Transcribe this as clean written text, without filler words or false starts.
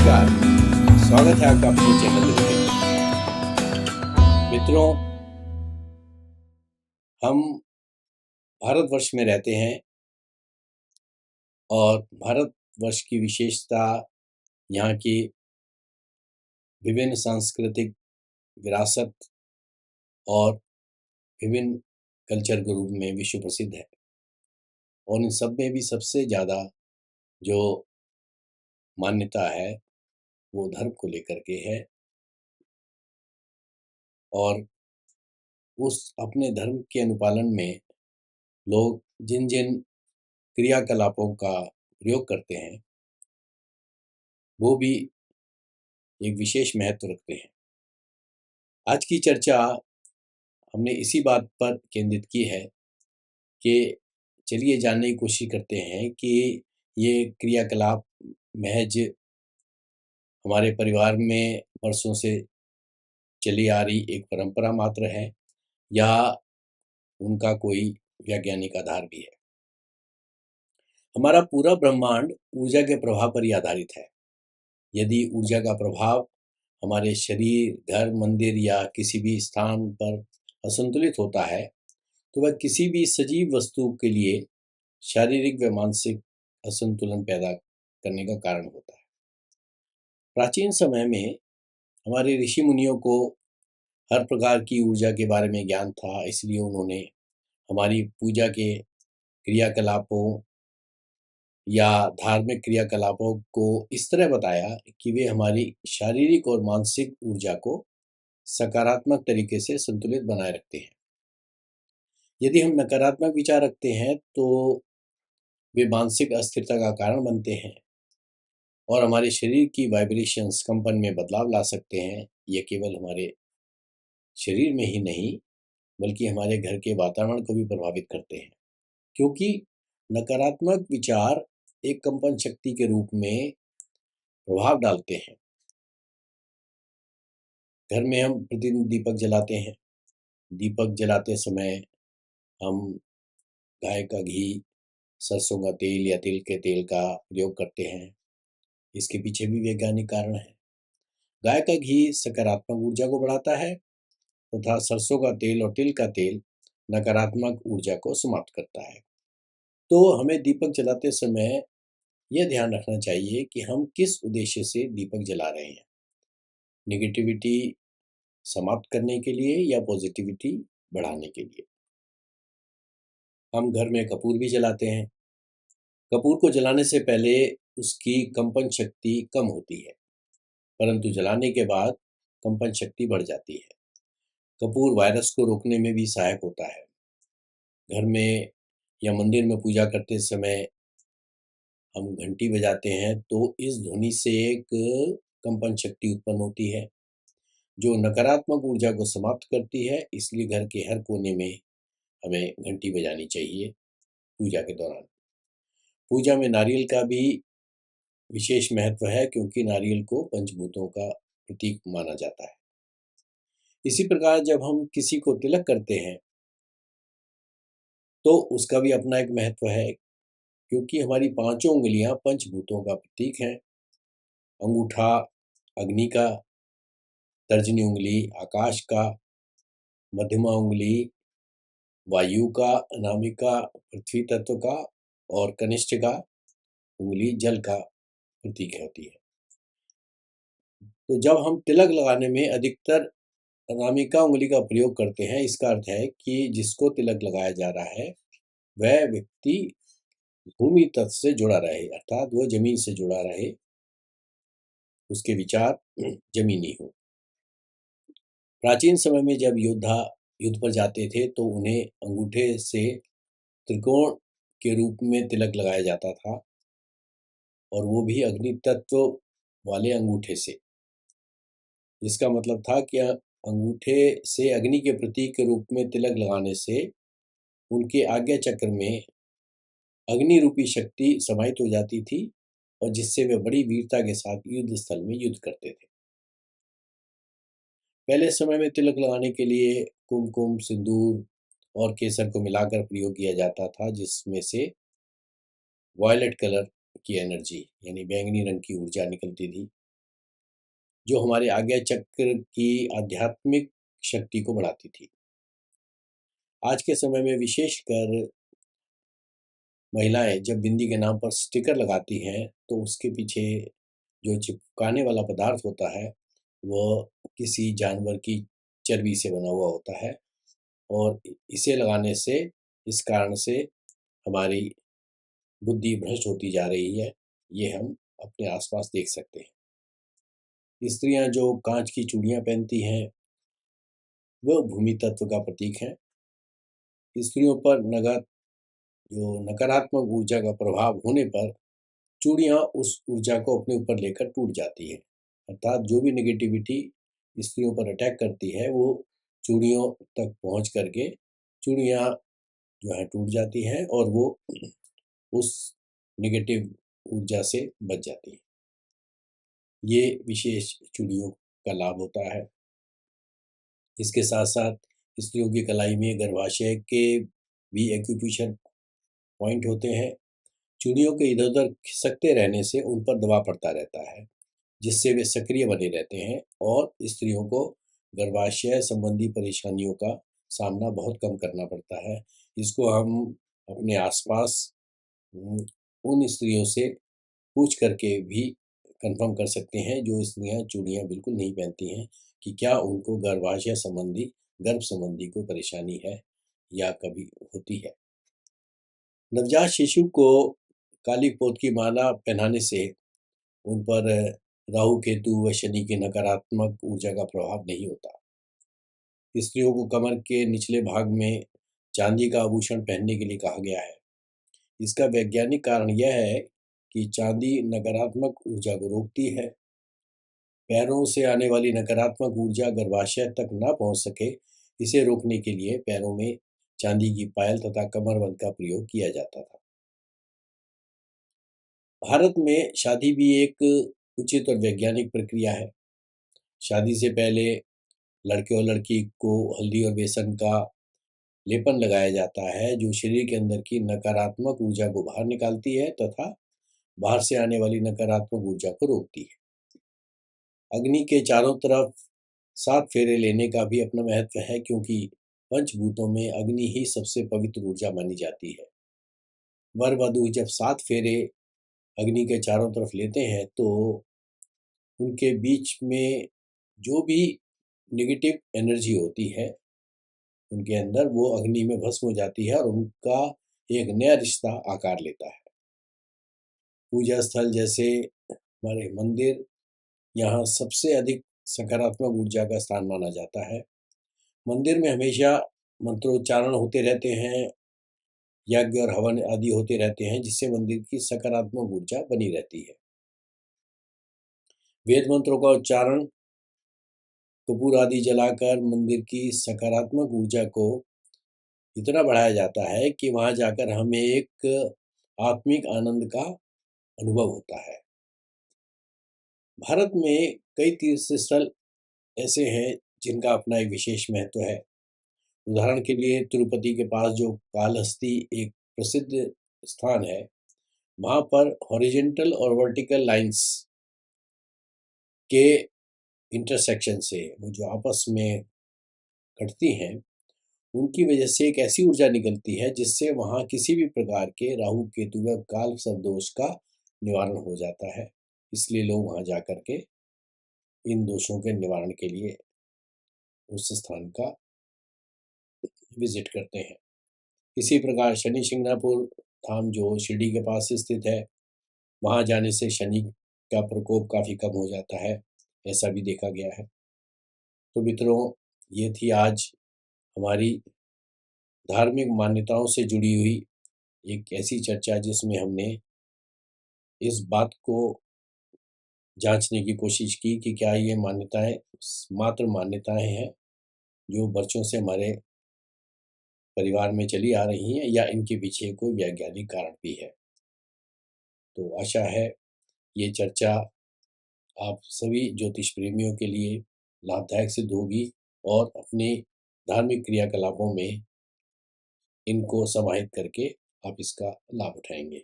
नमस्कार। स्वागत है आपका अपने चैनल में। मित्रों, हम भारतवर्ष में रहते हैं और भारतवर्ष की विशेषता यहाँ की विभिन्न सांस्कृतिक विरासत और विभिन्न कल्चर के रूप में विश्व प्रसिद्ध है। और इन सब में भी सबसे ज़्यादा जो मान्यता है वो धर्म को लेकर के है और उस अपने धर्म के अनुपालन में लोग जिन जिन क्रियाकलापों का प्रयोग करते हैं वो भी एक विशेष महत्व रखते हैं। आज की चर्चा हमने इसी बात पर केंद्रित की है कि चलिए जानने की कोशिश करते हैं कि ये क्रियाकलाप महज हमारे परिवार में वर्षों से चली आ रही एक परंपरा मात्र है या उनका कोई वैज्ञानिक आधार भी है। हमारा पूरा ब्रह्मांड ऊर्जा के प्रभाव पर ही आधारित है। यदि ऊर्जा का प्रभाव हमारे शरीर, घर, मंदिर या किसी भी स्थान पर असंतुलित होता है तो वह किसी भी सजीव वस्तु के लिए शारीरिक व मानसिक असंतुलन पैदा करने का कारण होता है। प्राचीन समय में हमारे ऋषि मुनियों को हर प्रकार की ऊर्जा के बारे में ज्ञान था, इसलिए उन्होंने हमारी पूजा के क्रियाकलापों या धार्मिक क्रियाकलापों को इस तरह बताया कि वे हमारी शारीरिक और मानसिक ऊर्जा को सकारात्मक तरीके से संतुलित बनाए रखते हैं। यदि हम नकारात्मक विचार रखते हैं तो वे मानसिक अस्थिरता का कारण बनते हैं और हमारे शरीर की वाइब्रेशंस, कंपन में बदलाव ला सकते हैं। ये केवल हमारे शरीर में ही नहीं बल्कि हमारे घर के वातावरण को भी प्रभावित करते हैं, क्योंकि नकारात्मक विचार एक कंपन शक्ति के रूप में प्रभाव डालते हैं। घर में हम प्रतिदिन दीपक जलाते हैं। दीपक जलाते समय हम गाय का घी, सरसों का तेल या तिल के तेल का प्रयोग करते हैं। इसके पीछे भी वैज्ञानिक कारण है। गाय का घी सकारात्मक ऊर्जा को बढ़ाता है तथा सरसों का तेल और तिल का तेल नकारात्मक ऊर्जा को समाप्त करता है। तो हमें दीपक जलाते समय यह ध्यान रखना चाहिए कि हम किस उद्देश्य से दीपक जला रहे हैं। नेगेटिविटी समाप्त करने के लिए या पॉजिटिविटी बढ़ाने के लिए। हम घर में कपूर भी जलाते हैं। कपूर को जलाने से पहले उसकी कंपन शक्ति कम होती है, परंतु जलाने के बाद कंपन शक्ति बढ़ जाती है। कपूर वायरस को रोकने में भी सहायक होता है। घर में या मंदिर में पूजा करते समय हम घंटी बजाते हैं तो इस ध्वनि से एक कंपन शक्ति उत्पन्न होती है जो नकारात्मक ऊर्जा को समाप्त करती है। इसलिए घर के हर कोने में हमें घंटी बजानी चाहिए पूजा के दौरान। पूजा में नारियल का भी विशेष महत्व है क्योंकि नारियल को पंचभूतों का प्रतीक माना जाता है। इसी प्रकार जब हम किसी को तिलक करते हैं तो उसका भी अपना एक महत्व है, क्योंकि हमारी पांचों उंगलियां पंचभूतों का प्रतीक हैं। अंगूठा अग्नि का, तर्जनी उंगली आकाश का, मध्यमा उंगली वायु का, अनामिका पृथ्वी तत्व का और कनिष्ठिका उंगली जल का प्रतीक होती है। तो जब हम तिलक लगाने में अधिकतर अनामिका उंगली का प्रयोग करते हैं, इसका अर्थ है कि जिसको तिलक लगाया जा रहा है वह व्यक्ति भूमि तत्व से जुड़ा रहे, अर्थात वह जमीन से जुड़ा रहे, उसके विचार जमीनी हो। प्राचीन समय में जब योद्धा युद्ध पर जाते थे तो उन्हें अंगूठे से त्रिकोण के रूप में तिलक लगाया जाता था और वो भी अग्नि तत्व वाले अंगूठे से। इसका मतलब था कि अंगूठे से अग्नि के प्रतीक के रूप में तिलक लगाने से उनके आज्ञा चक्र में अग्नि रूपी शक्ति समाहित हो जाती थी और जिससे वे बड़ी वीरता के साथ युद्ध स्थल में युद्ध करते थे। पहले समय में तिलक लगाने के लिए कुमकुम, सिंदूर और केसर को मिलाकर प्रयोग किया जाता था, जिसमें से वायलेट कलर की एनर्जी यानी बैंगनी रंग की ऊर्जा निकलती थी। जो हमारे आज्ञा चक्र की आध्यात्मिक शक्ति को बढ़ाती थी। आज के समय में विशेषकर महिलाएं जब बिंदी के नाम पर स्टिकर लगाती हैं तो उसके पीछे जो चिपकाने वाला पदार्थ होता है वह किसी जानवर की चर्बी से बना हुआ होता है, और इसे लगाने से इस कारण से हमारी बुद्धि भ्रष्ट होती जा रही है। ये हम अपने आसपास देख सकते हैं। स्त्रियां जो कांच की चूड़ियां पहनती हैं वह भूमि तत्व का प्रतीक है। स्त्रियों पर जो नकारात्मक ऊर्जा का प्रभाव होने पर चूड़ियां उस ऊर्जा को अपने ऊपर लेकर टूट जाती है। अर्थात जो भी नेगेटिविटी स्त्रियों पर अटैक करती है वो चूड़ियों तक पहुंच करके चूड़ियां जो है टूट जाती हैं और वो उस नेगेटिव ऊर्जा से बच जाती है। ये विशेष चूड़ियों का लाभ होता है। इसके साथ साथ स्त्रियों की कलाई में गर्भाशय के भी एक्यूप्रेशर पॉइंट होते हैं। चूड़ियों के इधर उधर खिसकते रहने से उन पर दबाव पड़ता रहता है, जिससे वे सक्रिय बने रहते हैं और स्त्रियों को गर्भाशय संबंधी परेशानियों का सामना बहुत कम करना पड़ता है। इसको हम अपने आसपास उन स्त्रियों से पूछ करके भी कंफर्म कर सकते हैं जो स्त्रियां चूड़ियां बिल्कुल नहीं पहनती हैं कि क्या उनको गर्भाशय संबंधी गर्भ संबंधी कोई परेशानी है या कभी होती है। नवजात शिशु को काली पोत की माला पहनाने से उन पर राहु केतु व शनि की नकारात्मक ऊर्जा का प्रभाव नहीं होता। स्त्रियों को कमर के निचले भाग में चांदी का आभूषण पहनने के लिए कहा गया है। इसका वैज्ञानिक कारण यह है कि चांदी नकारात्मक ऊर्जा को रोकती है। पैरों से आने वाली नकारात्मक ऊर्जा गर्भाशय तक न पहुंच सके, इसे रोकने के लिए पैरों में चांदी की पायल तथा कमरबंद का प्रयोग किया जाता था। भारत में शादी भी एक उचित और वैज्ञानिक प्रक्रिया है। शादी से पहले लड़के और लड़की को हल्दी और बेसन का लेपन लगाया जाता है, जो शरीर के अंदर की नकारात्मक ऊर्जा को बाहर निकालती है तथा बाहर से आने वाली नकारात्मक ऊर्जा को रोकती है। अग्नि के चारों तरफ 7 फेरे लेने का भी अपना महत्व है, क्योंकि पंचभूतों में अग्नि ही सबसे पवित्र ऊर्जा मानी जाती है। वर वधू जब 7 फेरे अग्नि के चारों तरफ लेते हैं तो उनके बीच में जो भी नेगेटिव एनर्जी होती है उनके अंदर, वो अग्नि में भस्म हो जाती है और उनका एक नया रिश्ता आकार लेता है। पूजा स्थल जैसे हमारे मंदिर, यहाँ सबसे अधिक सकारात्मक ऊर्जा का स्थान माना जाता है। मंदिर में हमेशा मंत्रोच्चारण होते रहते हैं, यज्ञ और हवन आदि होते रहते हैं, जिससे मंदिर की सकारात्मक ऊर्जा बनी रहती है। वेद मंत्रों का उच्चारण, कपूर आदि जलाकर मंदिर की सकारात्मक ऊर्जा को इतना बढ़ाया जाता है कि वहां जाकर हमें एक आत्मिक आनंद का अनुभव होता है। भारत में कई तीर्थ स्थल ऐसे हैं जिनका अपना एक विशेष महत्व है। उदाहरण के लिए तिरुपति के पास जो कालहस्ती एक प्रसिद्ध स्थान है, वहां पर हॉरिजेंटल और वर्टिकल लाइंस के इंटरसेक्शन से वो जो आपस में कटती हैं, उनकी वजह से एक ऐसी ऊर्जा निकलती है जिससे वहाँ किसी भी प्रकार के राहु केतु व काल सर्पदोष का निवारण हो जाता है। इसलिए लोग वहाँ जा कर के इन दोषों के निवारण के लिए उस स्थान का विजिट करते हैं। इसी प्रकार शनि शिंगणापुर धाम जो शिरडी के पास स्थित है, वहाँ जाने से शनि का प्रकोप काफ़ी कम हो जाता है, ऐसा भी देखा गया है। तो मित्रों, ये थी आज हमारी धार्मिक मान्यताओं से जुड़ी हुई एक ऐसी चर्चा जिसमें हमने इस बात को जांचने की कोशिश की कि क्या ये मान्यताएं मात्र मान्यताएं हैं जो बरसों से हमारे परिवार में चली आ रही हैं, या इनके पीछे कोई वैज्ञानिक कारण भी है। तो आशा है ये चर्चा आप सभी ज्योतिष प्रेमियों के लिए लाभदायक सिद्ध होगी और अपने धार्मिक क्रियाकलापों में इनको समाहित करके आप इसका लाभ उठाएंगे।